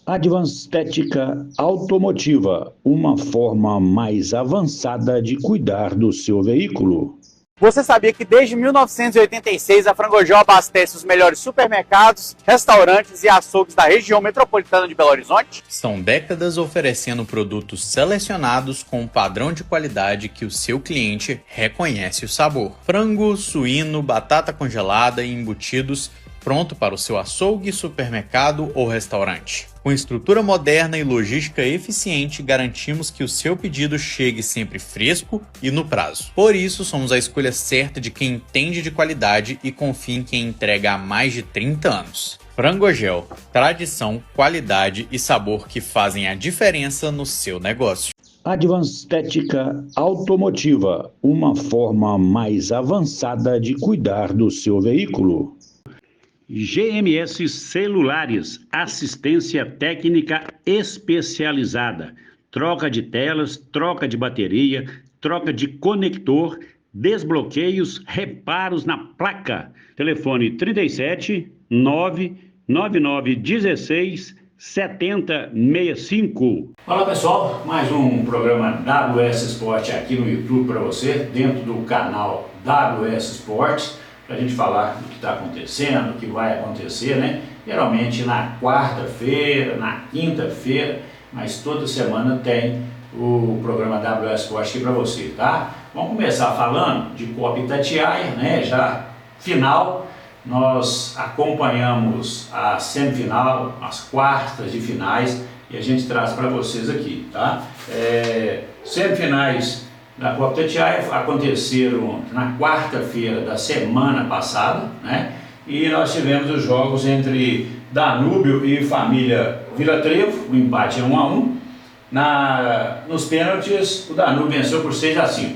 Advanced Automotiva, uma forma mais avançada de cuidar do seu veículo. Você sabia que desde 1986 a Frangogel abastece os melhores supermercados, restaurantes e açougues da região metropolitana de Belo Horizonte? São décadas oferecendo produtos selecionados com um padrão de qualidade que o seu cliente reconhece o sabor. Frango, suíno, batata congelada e embutidos pronto para o seu açougue, supermercado ou restaurante. Com estrutura moderna e logística eficiente, garantimos que o seu pedido chegue sempre fresco e no prazo. Por isso, somos a escolha certa de quem entende de qualidade e confia em quem entrega há mais de 30 anos. Frangogel, tradição, qualidade e sabor que fazem a diferença no seu negócio. Advanced Automotiva, uma forma mais avançada de cuidar do seu veículo. GMS Celulares, assistência técnica especializada, troca de telas, troca de bateria, troca de conector, desbloqueios, reparos na placa. Telefone 37 999 16 7065. Fala pessoal, mais um programa WS Sport aqui no YouTube para você, dentro do canal WS Sport. Para a gente falar do que está acontecendo, do que vai acontecer, né? Geralmente na quarta-feira, na quinta-feira, mas toda semana tem o programa WS Sport aqui para você, tá? Vamos começar falando de Copa Itatiaia, né? Já final, nós acompanhamos a semifinal, as quartas de finais e a gente traz para vocês aqui, tá? Semifinais da Copa Itatiaia aconteceram na quarta-feira da semana passada, né? E nós tivemos os jogos entre Danúbio e Família Vila Trevo, o empate é 1-1. Nos pênaltis, o Danúbio venceu por 6-5.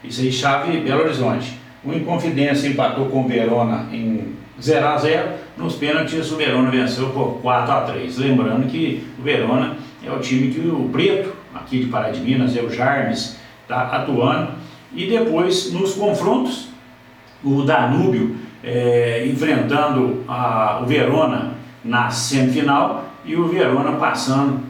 Isso aí, chave Belo Horizonte. O Inconfidência empatou com o Verona em 0-0. Nos pênaltis, o Verona venceu por 4-3. Lembrando que o Verona é o time que o Preto, aqui de Pará de Minas, é o Jarmes, está atuando. E depois, nos confrontos, o Danúbio enfrentando o Verona na semifinal e o Verona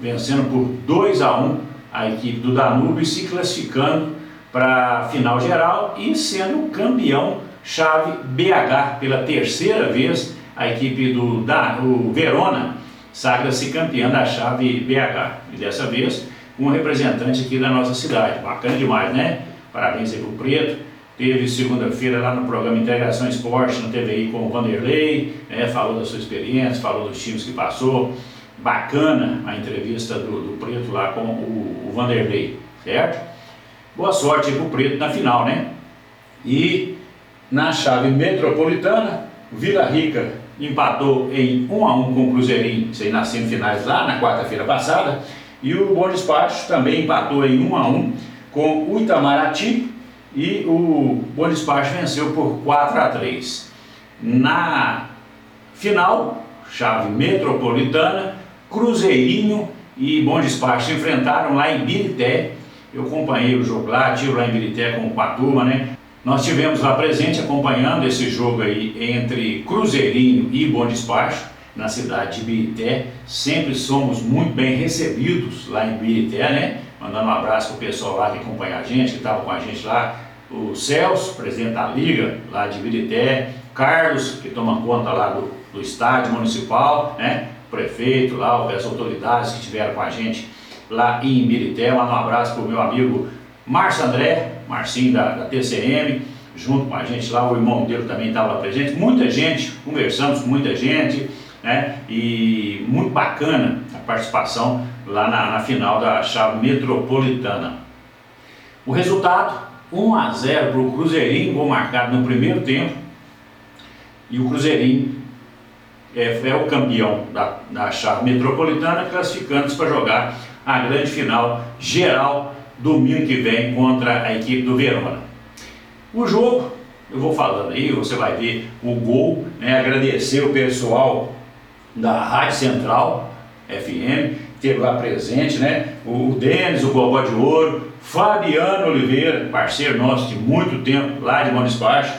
vencendo por 2-1 a equipe do Danúbio e se classificando para a final geral e sendo campeão chave BH pela terceira vez. A equipe do Verona sagra-se campeã da chave BH e dessa vez um representante aqui da nossa cidade. Bacana demais, né? Parabéns aí pro Preto. Teve segunda-feira lá no programa Integração Esporte, na TVI, com o Vanderlei, né? Falou da sua experiência, falou dos times que passou. Bacana a entrevista do Preto lá com o Vanderlei, certo? Boa sorte aí pro Preto na final, né? E na chave metropolitana, Vila Rica empatou em 1-1 com o Cruzeirinho, isso aí nas semifinais lá na quarta-feira passada. E o Bom Despacho também empatou em 1-1 com o Itamaraty e o Bom Despacho venceu por 4-3. Na final, chave metropolitana, Cruzeirinho e Bom Despacho se enfrentaram lá em Birité. Eu acompanhei o jogo lá, estive lá em Birité com a turma, né? Nós tivemos lá presente acompanhando esse jogo aí entre Cruzeirinho e Bom Despacho. Na cidade de Birité, sempre somos muito bem recebidos lá em Birité, né? Mandando um abraço para o pessoal lá que acompanha a gente, que estava com a gente lá, o Celso, presidente da Liga lá de Birité, Carlos, que toma conta lá do estádio municipal, né? O prefeito lá, as autoridades que estiveram com a gente lá em Birité. Mando um abraço para o meu amigo Márcio André, Marcinho da TCM, junto com a gente lá, o irmão dele também estava lá presente. Muita gente, conversamos com muita gente, né? E muito bacana a participação lá na final da chave metropolitana. O resultado, 1-0 para o Cruzeirinho, gol marcado no primeiro tempo, e o Cruzeirinho é o campeão da chave metropolitana, classificando-se para jogar a grande final geral domingo que vem contra a equipe do Verona. O jogo, eu vou falando aí, você vai ver o gol, né? Agradecer o pessoal da Rádio Central FM, que esteve lá presente, né? O Denis, o Gogó de Ouro, Fabiano Oliveira, parceiro nosso de muito tempo lá de Bom Despacho,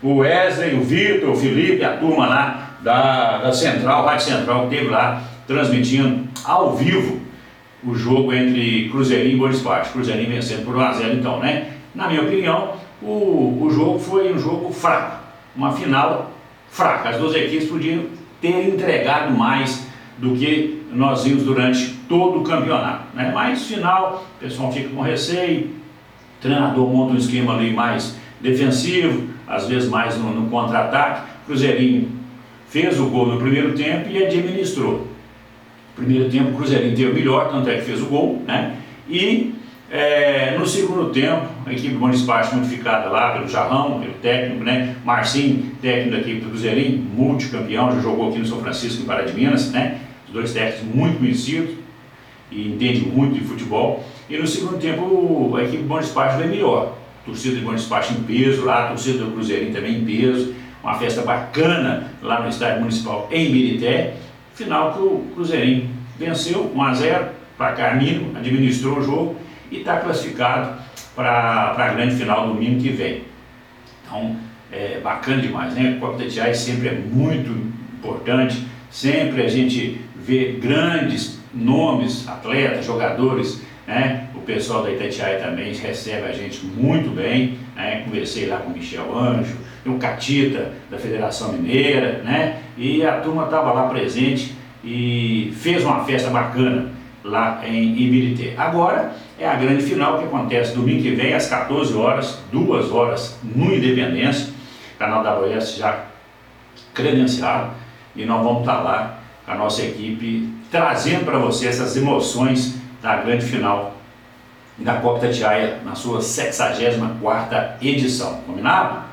o Wesley, o Vitor, o Felipe, a turma lá da Central, Rádio Central, que esteve lá transmitindo ao vivo o jogo entre Cruzeirinho e Boa Esporte. Cruzeirinho vencendo por 1-0 então, né? Na minha opinião, o jogo foi um jogo fraco, uma final fraca. As duas equipes podiam ter entregado mais do que nós vimos durante todo o campeonato, né? Mas final, o pessoal fica com receio, o treinador monta um esquema ali mais defensivo, às vezes mais no contra-ataque. Cruzeirinho fez o gol no primeiro tempo e administrou. Primeiro tempo o Cruzeirinho teve o melhor, tanto é que fez o gol, né? E no segundo tempo, a equipe municipal modificada lá pelo Jarrão, pelo técnico, né? Marcinho, técnico da equipe do Cruzeirinho, multicampeão, já jogou aqui no São Francisco, em Pará de Minas, né? Os dois técnicos muito conhecidos e entendem muito de futebol. E no segundo tempo a equipe municipal veio melhor. A torcida de municipal em peso lá, a torcida do Cruzeirinho também em peso. Uma festa bacana lá no estádio municipal em Ibirité. Final que o Cruzeirinho venceu 1-0, placar mínimo, administrou o jogo e está classificado para a grande final domingo que vem. Então, é bacana demais, né? A Copa Itatiaia sempre é muito importante, sempre a gente vê grandes nomes, atletas, jogadores, né? O pessoal da Itatiaia também recebe a gente muito bem, né? Conversei lá com o Michel Anjo, o Catita da Federação Mineira, né? E a turma estava lá presente e fez uma festa bacana lá em Ibirité. Agora é a grande final que acontece domingo que vem às 14 horas, 2 horas no Independência, canal WS já credenciado, e nós vamos estar lá com a nossa equipe trazendo para você essas emoções da grande final da Copa Itatiaia na sua 64ª edição, combinado?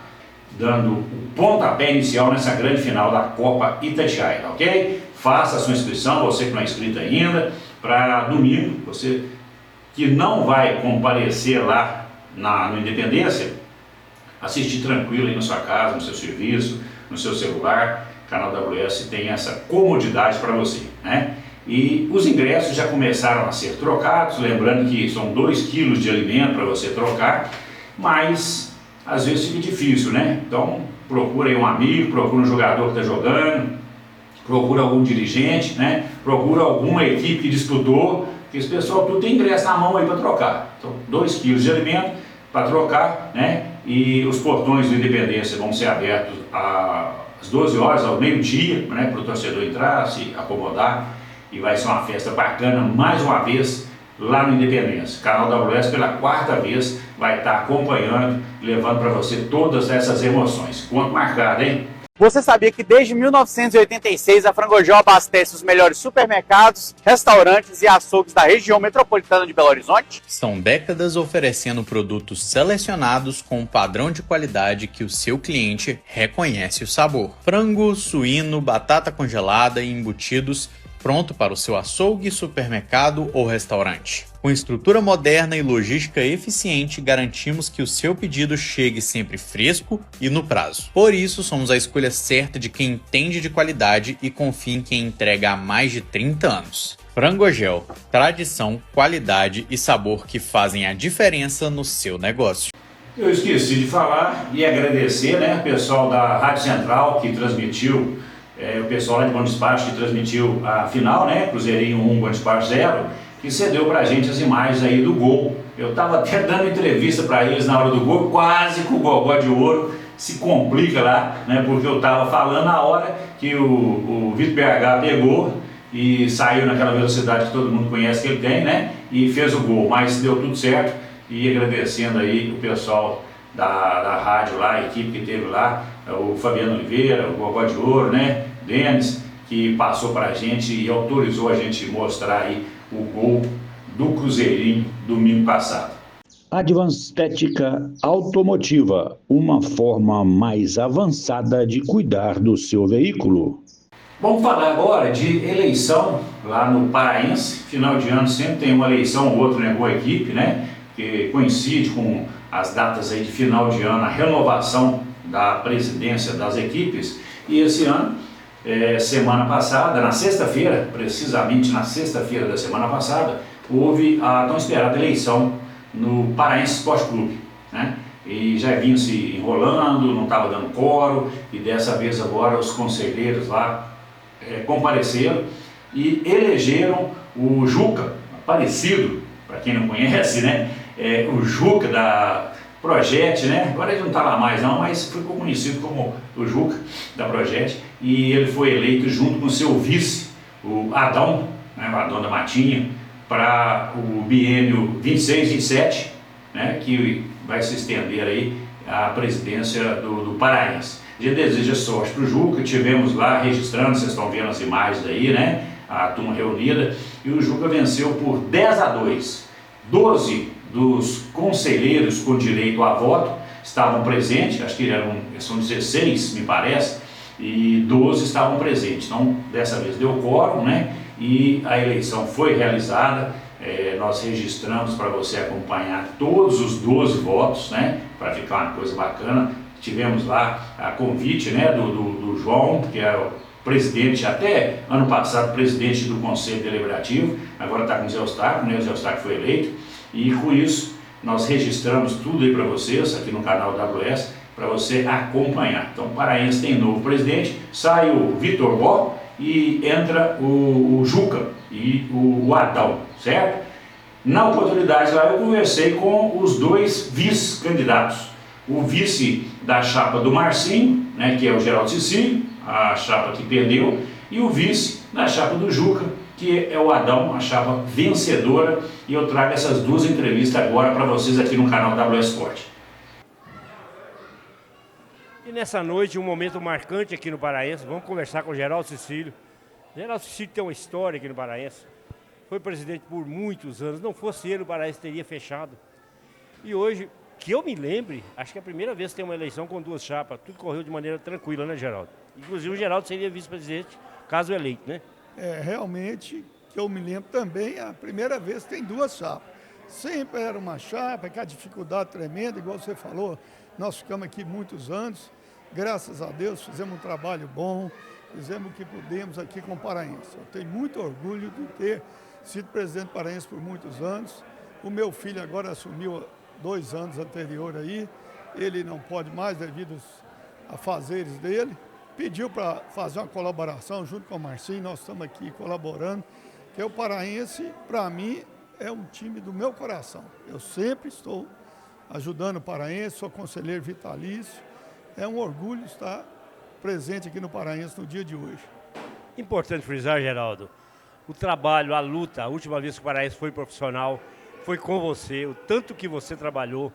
Dando o pontapé inicial nessa grande final da Copa Itatiaia, ok? Faça a sua inscrição, você que não é inscrito ainda, para domingo, você que não vai comparecer lá no Independência, assistir tranquilo aí na sua casa, no seu serviço, no seu celular. O canal WS tem essa comodidade para você, né? E os ingressos já começaram a ser trocados, lembrando que são 2 quilos de alimento para você trocar, mas às vezes fica difícil, né? Então procura aí um amigo, procura um jogador que está jogando, procura algum dirigente, né? Procura alguma equipe que disputou, que esse pessoal tudo tem ingresso na mão aí para trocar. Então 2 quilos de alimento para trocar, né? E os portões do Independência vão ser abertos às 12 horas, ao meio-dia, né? Para o torcedor entrar, se acomodar, e vai ser uma festa bacana, mais uma vez, lá no Independência. O canal WS pela 4ª vez vai estar acompanhando, levando para você todas essas emoções. Ponto marcado, hein? Você sabia que desde 1986 a Frangojó abastece os melhores supermercados, restaurantes e açougues da região metropolitana de Belo Horizonte? São décadas oferecendo produtos selecionados com um padrão de qualidade que o seu cliente reconhece o sabor. Frango, suíno, batata congelada e embutidos pronto para o seu açougue, supermercado ou restaurante. Com estrutura moderna e logística eficiente, garantimos que o seu pedido chegue sempre fresco e no prazo. Por isso, somos a escolha certa de quem entende de qualidade e confia em quem entrega há mais de 30 anos. Frangogel, tradição, qualidade e sabor que fazem a diferença no seu negócio. Eu esqueci de falar e agradecer, né, o pessoal da Rádio Central que transmitiu, o pessoal lá de Bom Despacho que transmitiu a final, né, Cruzeirinho 1, Bom Despacho 0, que cedeu pra gente as imagens aí do gol. Eu tava até dando entrevista para eles na hora do gol, quase que o Gogó de Ouro se complica lá, né, porque eu tava falando na hora que o Vitor BH pegou e saiu naquela velocidade que todo mundo conhece que ele tem, né, e fez o gol, mas deu tudo certo. E agradecendo aí o pessoal da rádio lá, a equipe que teve lá, o Fabiano Oliveira, o Gogó de Ouro, né, Denis, que passou para a gente e autorizou a gente mostrar aí o gol do Cruzeirinho domingo passado. Advanced Automotiva, uma forma mais avançada de cuidar do seu veículo. Vamos falar agora de eleição lá no Paraense. Final de ano sempre tem uma eleição ou outra, né, com a equipe, né, que coincide com as datas aí de final de ano, a renovação da presidência das equipes. E esse ano, semana passada, na sexta-feira, precisamente na sexta-feira da semana passada, houve a tão esperada eleição no Paraense Esporte Clube, né? E já vinham se enrolando, não estava dando quórum, e dessa vez agora os conselheiros lá compareceram e elegeram o Juca, parecido, para quem não conhece, né? O Juca da Projet, né? Agora ele não está lá mais não, mas ficou conhecido como o Juca da Projet, e ele foi eleito junto com seu vice, o Adão, né? O Adão da Matinha, para o biênio 26-27, né? Que vai se estender aí a presidência do Paraense. A gente deseja sorte para o Juca, tivemos lá registrando, vocês estão vendo as imagens aí, né? A turma reunida, e o Juca venceu por 10-2. 12 dos conselheiros com direito a voto estavam presentes, acho que são 16, me parece, e 12 estavam presentes. Então, dessa vez deu quórum, né? E a eleição foi realizada. Nós registramos para você acompanhar todos os 12 votos, né? Para ficar uma coisa bacana. Tivemos lá a convite, né? do João, que é o presidente, até ano passado, presidente do Conselho Deliberativo, agora está com o Zé Eustáquio, né? O Zé Eustáquio foi eleito, e com isso nós registramos tudo aí para vocês, aqui no canal WS, para você acompanhar. Então, o Paraense tem novo presidente, sai o Vitor Bó e entra o Juca e o Adão, certo? Na oportunidade lá eu conversei com os dois vice-candidatos, o vice da chapa do Marcinho, né, que é o Geraldo Cecílio, a chapa que perdeu, e o vice da chapa do Juca, que é o Adão, a chapa vencedora, e eu trago essas duas entrevistas agora para vocês aqui no canal WS Sport. E nessa noite, um momento marcante aqui no Paraense, vamos conversar com o Geraldo Cecílio. Geraldo Cecílio tem uma história aqui no Paraense, foi presidente por muitos anos, não fosse ele o Paraense teria fechado. E hoje, que eu me lembre, acho que é a primeira vez que tem uma eleição com duas chapas, tudo correu de maneira tranquila, né, Geraldo? Inclusive o Geraldo seria vice-presidente, caso eleito, né? Realmente, que eu me lembro também, a primeira vez que tem duas chapas. Sempre era uma chapa, com a dificuldade tremenda, igual você falou, nós ficamos aqui muitos anos, graças a Deus fizemos um trabalho bom, fizemos o que pudemos aqui com o Paraense. Eu tenho muito orgulho de ter sido presidente do Paraense por muitos anos. O meu filho agora assumiu 2 anos anterior aí, ele não pode mais devido a fazeres dele, pediu para fazer uma colaboração junto com o Marcinho, nós estamos aqui colaborando, que o Paraense, para mim, é um time do meu coração. Eu sempre estou ajudando o Paraense, sou conselheiro vitalício, é um orgulho estar presente aqui no Paraense no dia de hoje. Importante frisar, Geraldo, o trabalho, a luta, a última vez que o Paraense foi profissional, foi com você, o tanto que você trabalhou.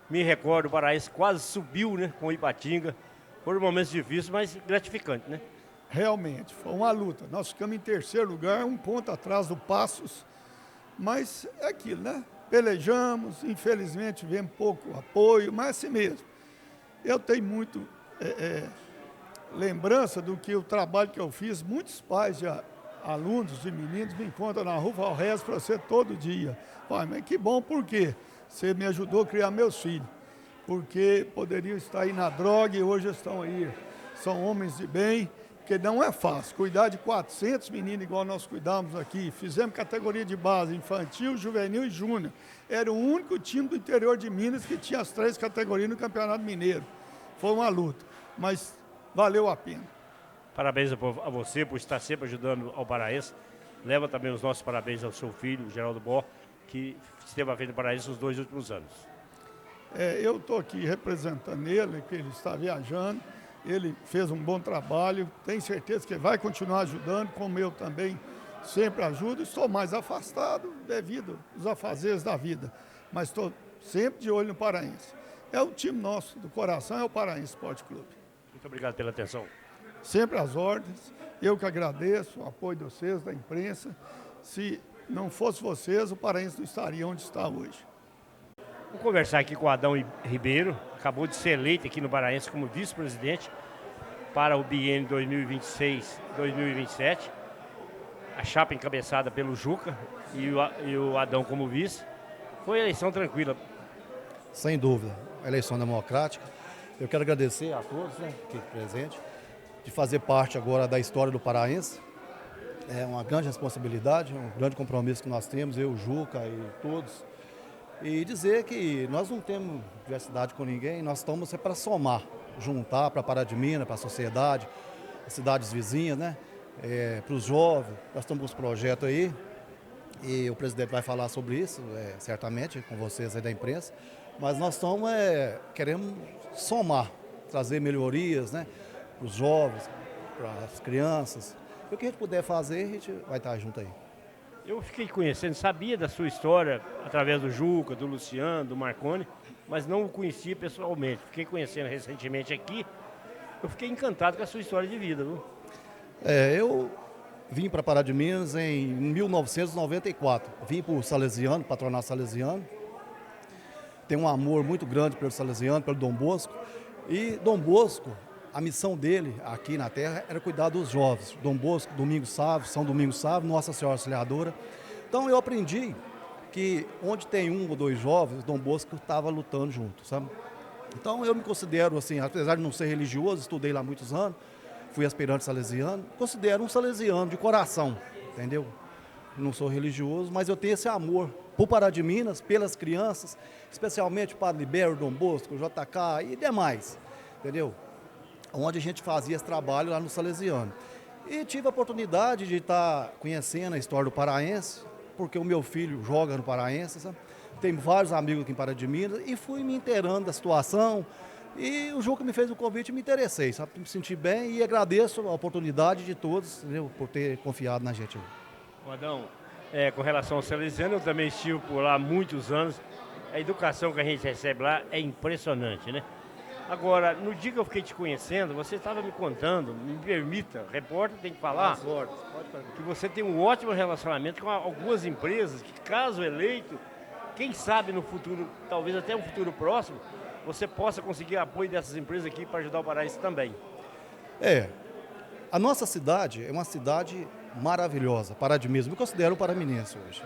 Me recordo, o Paraense quase subiu, né, com o Ipatinga. Foram momentos difíceis, mas gratificantes, né? Realmente, foi uma luta. Nós ficamos em terceiro lugar, 1 ponto atrás do Passos, mas é aquilo, né? Pelejamos, infelizmente tivemos pouco apoio, mas assim mesmo. Eu tenho muito lembrança do que o trabalho que eu fiz, muitos pais de alunos e meninos me encontram na rua, eu rezo para você todo dia. Pai, mas que bom, por quê? Você me ajudou a criar meus filhos, porque poderiam estar aí na droga e hoje estão aí. São homens de bem, porque não é fácil. Cuidar de 400 meninos igual nós cuidamos aqui, fizemos categoria de base, infantil, juvenil e júnior. Era o único time do interior de Minas que tinha as 3 categorias no Campeonato Mineiro. Foi uma luta, mas valeu a pena. Parabéns a você por estar sempre ajudando ao Paraense. Leva também os nossos parabéns ao seu filho, o Geraldo Bó, que esteve à frente do Paraense nos 2 últimos anos. Eu estou aqui representando ele, que ele está viajando, ele fez um bom trabalho, tenho certeza que vai continuar ajudando, como eu também sempre ajudo. Estou mais afastado devido aos afazeres da vida, mas estou sempre de olho no Paraense. É o time nosso, do coração, é o Paraense Esporte Clube. Muito obrigado pela atenção. Sempre às ordens, eu que agradeço o apoio de vocês, da imprensa. Se não fosse vocês, o Paraense não estaria onde está hoje. Vamos conversar aqui com o Adão Ribeiro, acabou de ser eleito aqui no Paraense como vice-presidente para o biênio 2026-2027. A chapa encabeçada pelo Juca e o Adão como vice. Foi eleição tranquila. Sem dúvida, eleição democrática. Eu quero agradecer a todos, né, aqui presente, de fazer parte agora da história do Paraense. É uma grande responsabilidade, um grande compromisso que nós temos, eu, o Juca e todos. E dizer que nós não temos diversidade com ninguém, nós estamos para somar, juntar para Pará de Minas, para a sociedade, as cidades vizinhas, né? para os jovens. Nós estamos com os projetos aí e o presidente vai falar sobre isso, certamente, com vocês aí da imprensa. Mas nós estamos queremos somar, trazer melhorias, né, para os jovens, para as crianças. E o que a gente puder fazer, a gente vai estar junto aí. Eu fiquei conhecendo, sabia da sua história através do Juca, do Luciano, do Marconi, mas não o conhecia pessoalmente. Fiquei conhecendo recentemente aqui. Eu fiquei encantado com a sua história de vida, viu? Eu vim para Pará de Minas em 1994. Vim para o Salesiano, patronato Salesiano. Tenho um amor muito grande pelo Salesiano, pelo Dom Bosco. E Dom Bosco, a missão dele aqui na terra era cuidar dos jovens. Dom Bosco, Domingos Sávio, São Domingos Sávio, Nossa Senhora Auxiliadora. Então eu aprendi que onde tem 1 ou 2 jovens, Dom Bosco estava lutando junto, sabe? Então eu me considero assim, apesar de não ser religioso, estudei lá muitos anos, fui aspirante salesiano, considero um salesiano de coração, entendeu? Não sou religioso, mas eu tenho esse amor por Pará de Minas, pelas crianças, especialmente o Padre Libério, Dom Bosco, JK e demais, entendeu? Onde a gente fazia esse trabalho lá no Salesiano. E tive a oportunidade de estar conhecendo a história do paraense, porque o meu filho joga no paraense, sabe? Tenho vários amigos aqui em Pará de Minas e fui me inteirando da situação. E o Juca me fez um convite e me interessei, sabe? Me senti bem e agradeço a oportunidade de todos, entendeu? Por ter confiado na gente. Adão, com relação ao Salesiano, eu também estive por lá há muitos anos. A educação que a gente recebe lá é impressionante, né? Agora, no dia que eu fiquei te conhecendo, você estava me contando, me permita, repórter tem que falar, que você tem um ótimo relacionamento com algumas empresas que, caso eleito, quem sabe no futuro, talvez até um futuro próximo, você possa conseguir apoio dessas empresas aqui para ajudar o paraense também. A nossa cidade é uma cidade maravilhosa, Pará de Minas, me considero um paraminense hoje.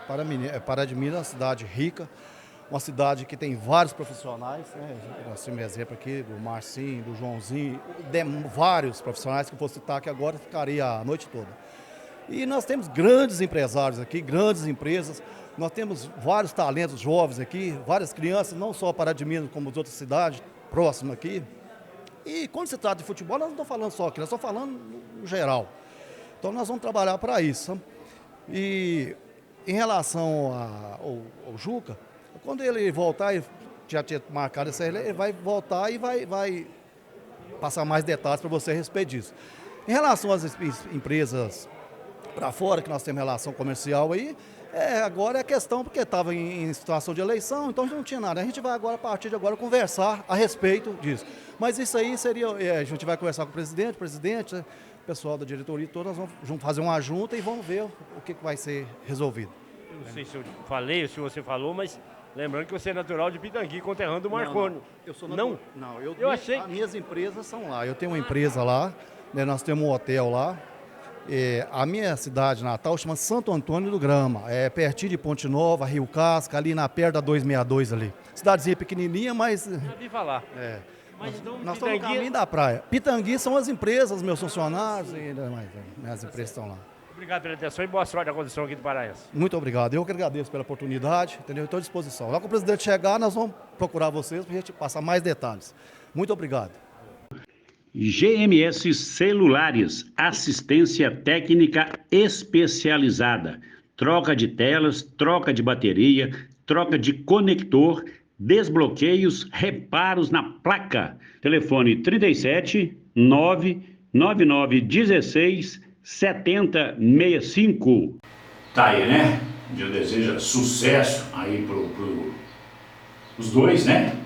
Pará de Minas é uma cidade rica, uma cidade que tem vários profissionais, né? Nós temos um exemplo aqui do Marcinho, do Joãozinho, vários profissionais que eu vou citar aqui agora, ficaria a noite toda. E nós temos grandes empresários aqui, grandes empresas, nós temos vários talentos jovens aqui, várias crianças, não só Pará de Minas, como as outras cidades próximas aqui. E quando se trata de futebol, nós não estamos falando só aqui, nós estamos falando no geral. Então nós vamos trabalhar para isso. E em relação ao Juca, quando ele voltar, ele já tinha marcado essa, ele vai voltar e vai passar mais detalhes para você a respeito disso. Em relação às empresas para fora, que nós temos relação comercial aí, agora é questão, porque estava em situação de eleição, então não tinha nada. A gente vai agora, a partir de agora, conversar a respeito disso. Mas isso aí seria, a gente vai conversar com o presidente, o pessoal da diretoria, todos nós vamos fazer uma junta e vamos ver o que vai ser resolvido. Eu não sei se eu falei ou se você falou, mas lembrando que você é natural de Pitangui, conterrâneo do Marconi. Não, eu sou natural. Não? Eu achei que... As minhas empresas são lá. Eu tenho uma empresa lá, né, nós temos um hotel lá. A minha cidade natal chama Santo Antônio do Grama. É pertinho de Ponte Nova, Rio Casca, ali na perto da 262 ali. Cidadezinha pequenininha, mas... Já vi falar. Mas então, nós estamos no caminho da praia. Pitangui são as empresas, meus funcionários e demais. Minhas empresas estão lá. Obrigado pela atenção e boa sorte na condição aqui do Paraense. Muito obrigado. Eu que agradeço pela oportunidade, entendeu? Estou à disposição. Lá que o presidente chegar, nós vamos procurar vocês para a gente passar mais detalhes. Muito obrigado. GMS Celulares, assistência técnica especializada. Troca de telas, troca de bateria, troca de conector, desbloqueios, reparos na placa. Telefone 37 999 16 7065. Tá aí, né? Eu desejo sucesso aí os dois, né?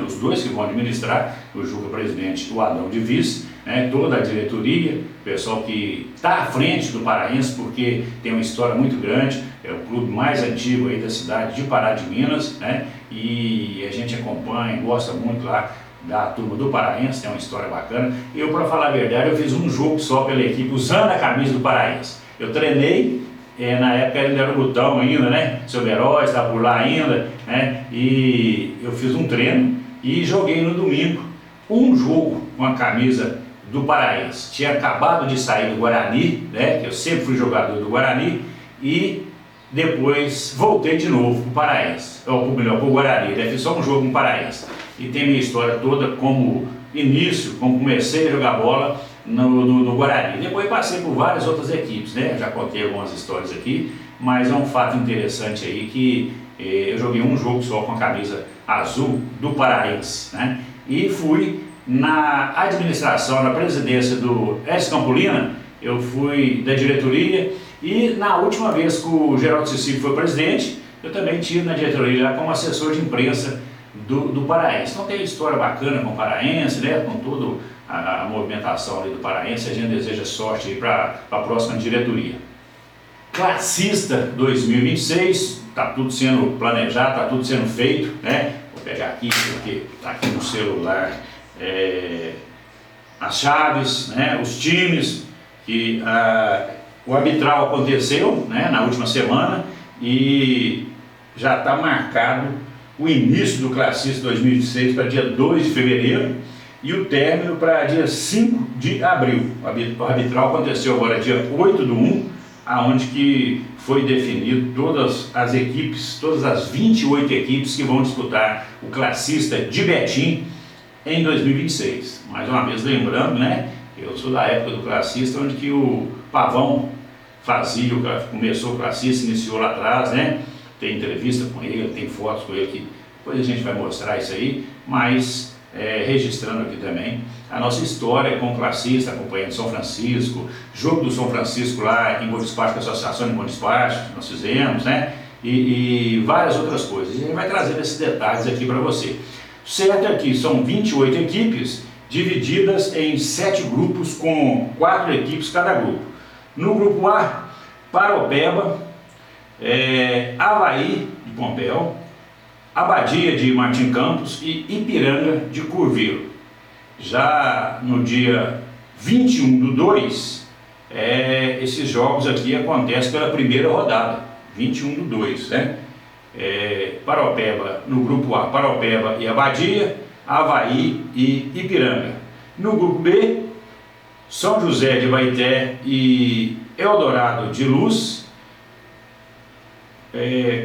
Os dois que vão administrar, o Juca presidente, o Adão de vice, né? Toda a diretoria, o pessoal que está à frente do Paraense, porque tem uma história muito grande, é o clube mais antigo aí da cidade de Pará de Minas, né? E a gente acompanha, gosta muito lá da turma do Paraense, tem uma história bacana. Eu, para falar a verdade, eu fiz um jogo só pela equipe, usando a camisa do Paraense. Eu treinei, na época ainda era o Botão ainda, né? Seu Herói estava por lá ainda, né? E eu fiz um treino e joguei no domingo um jogo com a camisa do Paraense. Tinha acabado de sair do Guarani, né? Que eu sempre fui jogador do Guarani, e depois voltei de novo para o Paraense, ou melhor, para o Guarani, né? Fiz só um jogo com o Paraense. E tem minha história toda, como início, como comecei a jogar bola no Guarani. Depois passei por várias outras equipes, né? Já contei algumas histórias aqui, mas é um fato interessante aí que eu joguei um jogo só com a camisa azul do Paraense, né? E fui na administração, na presidência do S. Campolina, eu fui da diretoria, e na última vez que o Geraldo Cecílio foi presidente, eu também tive na diretoria lá como assessor de imprensa do Paraense. Então tem história bacana com o Paraense, né? Com toda a movimentação ali do Paraense. A gente deseja sorte para a próxima diretoria. Classista 2026, está tudo sendo planejado, está tudo sendo feito, né? Vou pegar aqui, porque está aqui no celular as chaves, né? Os times que o arbitral aconteceu, né? Na última semana, e já está marcado o início do Classista 2026 para dia 2 de fevereiro e o término para dia 5 de abril. O arbitral aconteceu agora dia 8/1, aonde que foi definido todas as equipes, todas as 28 equipes que vão disputar o Classista de Betim em 2026. Mais uma vez lembrando, né, eu sou da época do Classista, onde que o Pavão começou o Classista, iniciou lá atrás, né? Tem entrevista com ele, tem fotos com ele, que depois a gente vai mostrar isso aí, mas registrando aqui também a nossa história com o Classista, acompanhando São Francisco, jogo do São Francisco lá em Bom Despacho, com a Associação de Bom Despacho, nós fizemos, né? E várias outras coisas. A gente vai trazendo esses detalhes aqui para você. Certo é que são 28 equipes divididas em 7 grupos com 4 equipes cada grupo. No grupo A, Paropeba, Avaí de Pompéu, Abadia de Martim Campos e Ipiranga de Curvelo. Já no dia 21/2, esses jogos aqui acontecem pela primeira rodada, 21/2, né? Paropeba, no grupo A, Paropeba e Abadia, Avaí e Ipiranga. No grupo B, São José de Baité e Eldorado de Luz,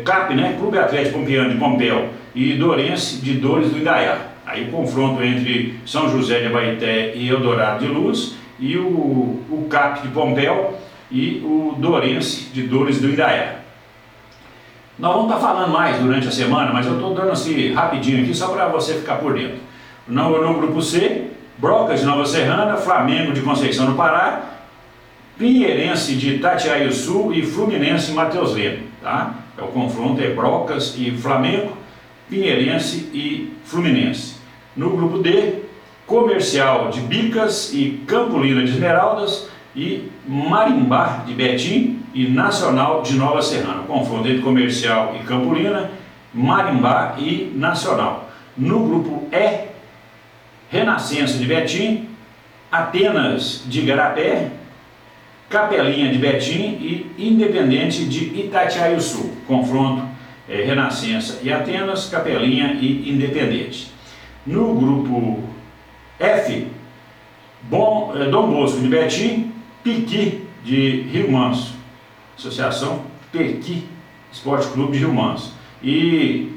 CAP, né? Clube Atlético Pompiano de Pompéu e Dourense de Dores do Indaiá. Aí o confronto entre São José de Baité e Eldorado de Luz, e o CAP de Pompéu e o Dourense de Dores do Indaiá. Nós vamos estar falando mais durante a semana, mas eu estou dando assim rapidinho aqui só para você ficar por dentro. No grupo C, Brocas de Nova Serrana, Flamengo de Conceição do Pará, Pinheirense de Itatiaia-Sul e Fluminense de Mateus Lema, tá? O confronto é Brocas e Flamengo, Pinheirense e Fluminense. No grupo D, Comercial de Bicas e Campolina de Esmeraldas e Marimbá de Betim e Nacional de Nova Serrana. O confronto entre Comercial e Campolina, Marimbá e Nacional. No grupo E, Renascença de Betim, Atenas de Igarapé, Capelinha de Betim e Independente de Itatiaia-Sul. Confronto Renascença e Atenas, Capelinha e Independente. No grupo F, Dom Bosco de Betim, Piqui de Rio Manso, Associação Piqui Esporte Clube de Rio Manso, e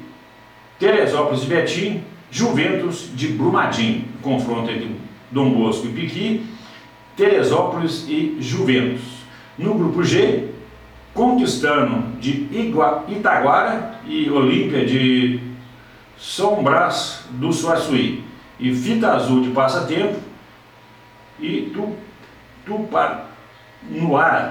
Teresópolis de Betim, Juventus de Brumadinho. Confronto entre Dom Bosco e Piqui, Teresópolis e Juventus. No grupo G, Conquistano de Itaguara e Olímpia de São Brás do Suaçuí, e Fita Azul de Passatempo e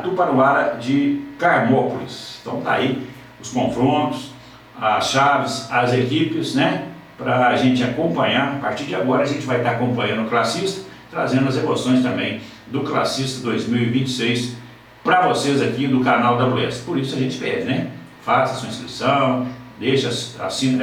Tupanuara de Carmópolis. Então tá aí os confrontos, as chaves, as equipes, né? Para a gente acompanhar. A partir de agora a gente vai estar acompanhando o Classista, trazendo as emoções também do Classista 2026 para vocês aqui do canal WS. Por isso a gente pede, né? Faça a sua inscrição, deixa assim,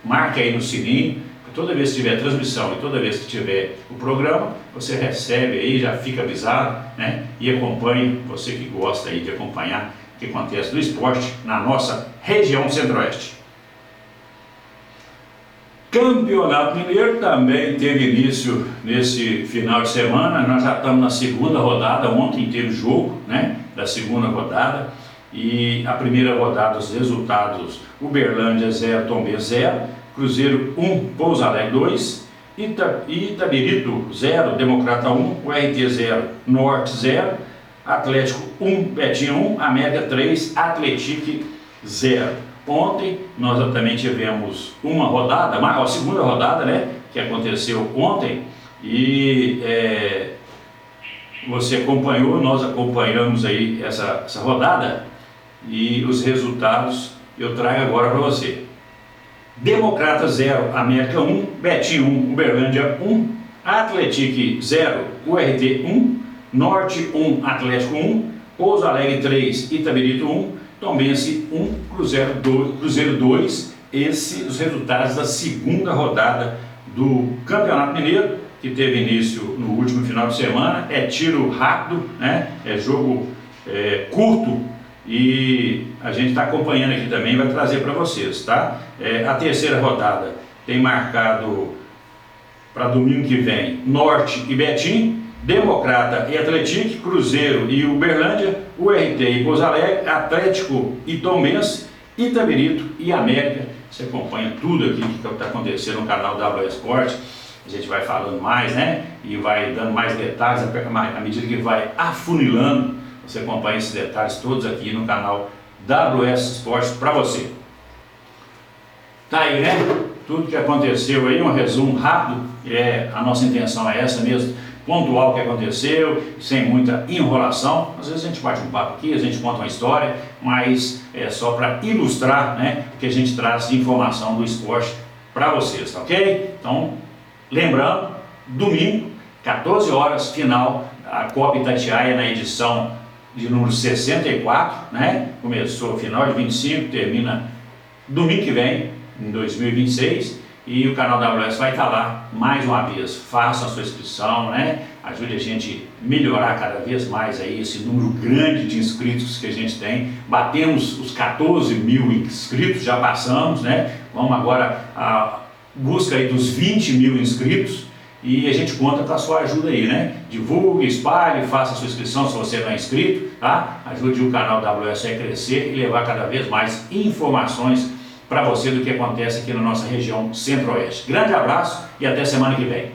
marque aí no sininho, toda vez que tiver transmissão e toda vez que tiver o programa, você recebe aí, já fica avisado, né? E acompanhe, você que gosta aí de acompanhar o que acontece do esporte na nossa região centro-oeste. Campeonato Mineiro também teve início nesse final de semana. Nós já estamos na segunda rodada, ontem teve jogo, né, da segunda rodada, e a primeira rodada, os resultados: Uberlândia 0, Tombense 0, Cruzeiro 1, Pouso Alegre 2, Itabirito 0, Democrata 1, URT 0, Norte 0, Atlético 1, Betim 1, América 3, Atletique 0. Ontem nós também tivemos uma rodada, a segunda rodada, né, que aconteceu ontem, e você acompanhou, nós acompanhamos aí essa rodada, e os resultados eu trago agora para você. Democrata 0, América 1, Betim 1, Uberlândia 1, Atletique 0, URT 1, Norte 1, Atlético 1, Pouso Alegre 3, Itabirito 1, Tombense 1, Cruzeiro 2, esses os resultados da segunda rodada do Campeonato Mineiro, que teve início no último final de semana. É tiro rápido, né? É jogo curto, e a gente está acompanhando aqui também, vai trazer para vocês, tá? A terceira rodada tem marcado para domingo que vem Norte e Betim, Democrata e Atletique, Cruzeiro e Uberlândia, URT e Pouso Alegre, Atlético e Tombense, Itabirito e América. Você acompanha tudo aqui que está acontecendo no canal WS Sport. A gente vai falando mais, né? E vai dando mais detalhes à medida que vai afunilando. Você acompanha esses detalhes todos aqui no canal WS Sport para você. Tá aí, né? Tudo que aconteceu aí, um resumo rápido. A nossa intenção é essa mesmo, pontual o que aconteceu, sem muita enrolação. Às vezes a gente bate um papo aqui, a gente conta uma história, mas é só para ilustrar, né, o que a gente traz de informação do esporte para vocês, tá ok? Então, lembrando, domingo, 14 horas, final, a Copa Itatiaia na edição de número 64, né? Começou final de 25, termina domingo que vem, em 2026, e o canal WS vai estar lá mais uma vez. Faça a sua inscrição, né? Ajude a gente a melhorar cada vez mais aí esse número grande de inscritos que a gente tem. Batemos os 14 mil inscritos, já passamos, né? Vamos agora à busca aí dos 20 mil inscritos, e a gente conta com a sua ajuda aí, né? Divulgue, espalhe, faça a sua inscrição se você não é inscrito, tá? Ajude o canal WS a crescer e levar cada vez mais informações para você do que acontece aqui na nossa região Centro-Oeste. Grande abraço e até semana que vem.